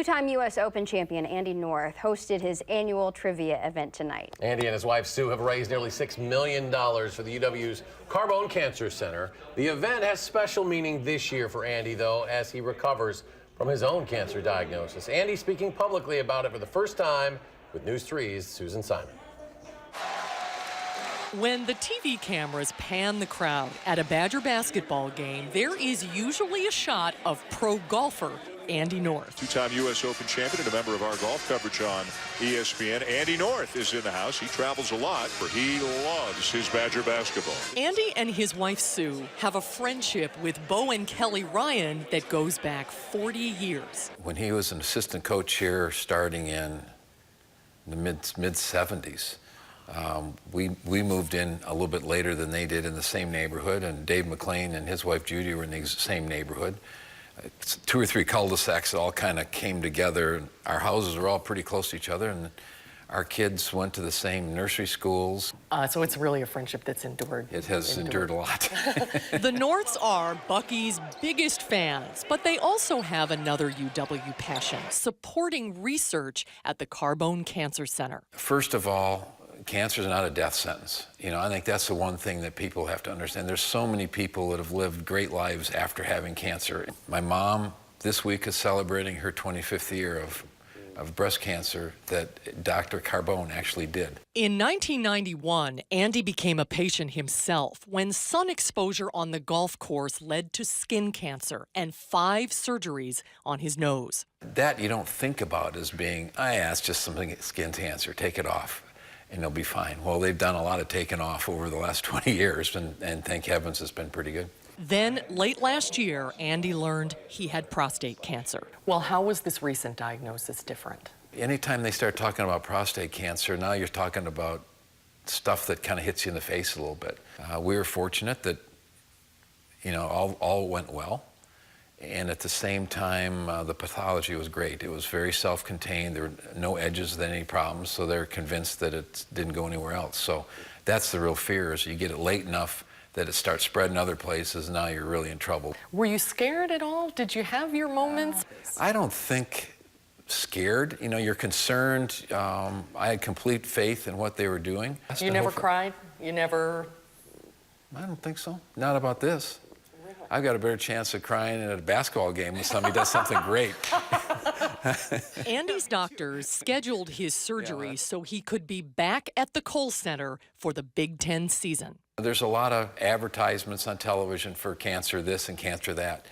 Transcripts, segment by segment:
Two-time U.S. Open champion Andy North hosted his annual trivia event tonight. Andy and his wife Sue have raised nearly $6 million for the UW's Carbone Cancer Center. The event has special meaning this year for Andy, though, as he recovers from his own cancer diagnosis. Andy speaking publicly about it for the first time with News 3's Susan Siman. When the TV cameras pan the crowd at a Badger basketball game, there is usually a shot of pro golfer Andy North. Two-time U.S. Open champion and a member of our golf coverage on ESPN. Andy North is in the house. He travels a lot, for he loves his Badger basketball. Andy and his wife Sue have a friendship with Bo and Kelly Ryan that goes back 40 years. When he was an assistant coach here starting in the mid-70s, we moved in a little bit later than they did in the same neighborhood, and Dave McLean and his wife Judy were in the same neighborhood. It's 2 or 3 cul-de-sacs that all kind of came together. Our houses were all pretty close to each other, and our kids went to the same nursery schools. So it's really a friendship that's endured. It has endured a lot. The Norths are Bucky's biggest fans, but they also have another UW passion, supporting research at the Carbone Cancer Center. First of all, cancer is not a death sentence. You know, I think that's the one thing that people have to understand. There's so many people that have lived great lives after having cancer. My mom this week is celebrating her 25th year of breast cancer that Dr. Carbone actually did. In 1991, Andy became a patient himself when sun exposure on the golf course led to skin cancer and 5 surgeries on his nose. That you don't think about as being, it's just something, skin cancer, take it off and they'll be fine. Well, they've done a lot of taking off over the last 20 years, and thank heavens it's been pretty good. Then, late last year, Andy learned he had prostate cancer. Well, how was this recent diagnosis different? Anytime they start talking about prostate cancer, now you're talking about stuff that kind of hits you in the face a little bit. We were fortunate that, you know, all went well. And at the same time, the pathology was great. It was very self-contained. There were no edges with any problems, so they're convinced that it didn't go anywhere else. So that's the real fear, is you get it late enough that it starts spreading other places, and now you're really in trouble. Were you scared at all? Did you have your moments? I don't think scared. You know, you're concerned. I had complete faith in what they were doing. You never cried? You never? I don't think so. Not about this. I've got a better chance of crying at a basketball game when somebody does something great. Andy's doctors scheduled his surgery so he could be back at the Kohl Center for the Big Ten season. There's a lot of advertisements on television for cancer this and cancer that.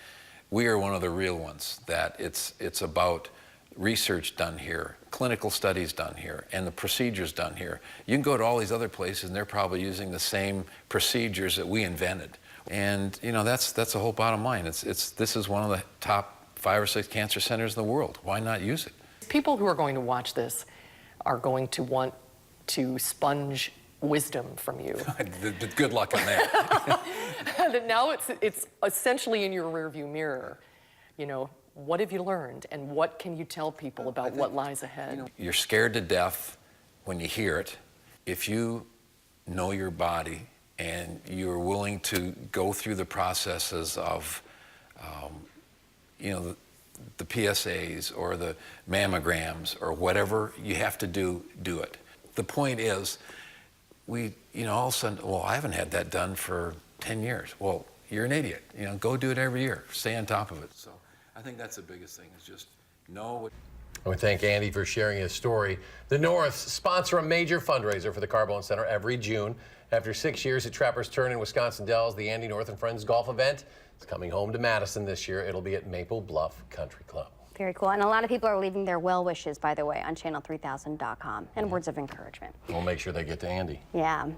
We are one of the real ones that it's about research done here, clinical studies done here, and the procedures done here. You can go to all these other places and they're probably using the same procedures that we invented. And you know, that's the whole bottom line. This is one of the top 5 or 6 cancer centers in the world. Why not use it? People who are going to watch this are going to want to sponge wisdom from you. Good luck on that. Now it's essentially in your rearview mirror. You know, what have you learned, and what can you tell people about what lies ahead? You know, you're scared to death when you hear it. If you know your body and you're willing to go through the processes of, you know, the PSAs or the mammograms or whatever you have to do it. The point is, you know, all of a sudden, well, I haven't had that done for 10 years. Well, you're an idiot. You know, go do it every year. Stay on top of it. So I think that's the biggest thing, is just know what. I want to thank Andy for sharing his story. The Norths sponsor a major fundraiser for the Carbone Center every June. After 6 years at Trappers Turn in Wisconsin Dells, the Andy North and Friends golf event is coming home to Madison this year. It'll be at Maple Bluff Country Club. Very cool. And a lot of people are leaving their well wishes, by the way, on channel3000.com and words of encouragement. We'll make sure they get to Andy. Yeah.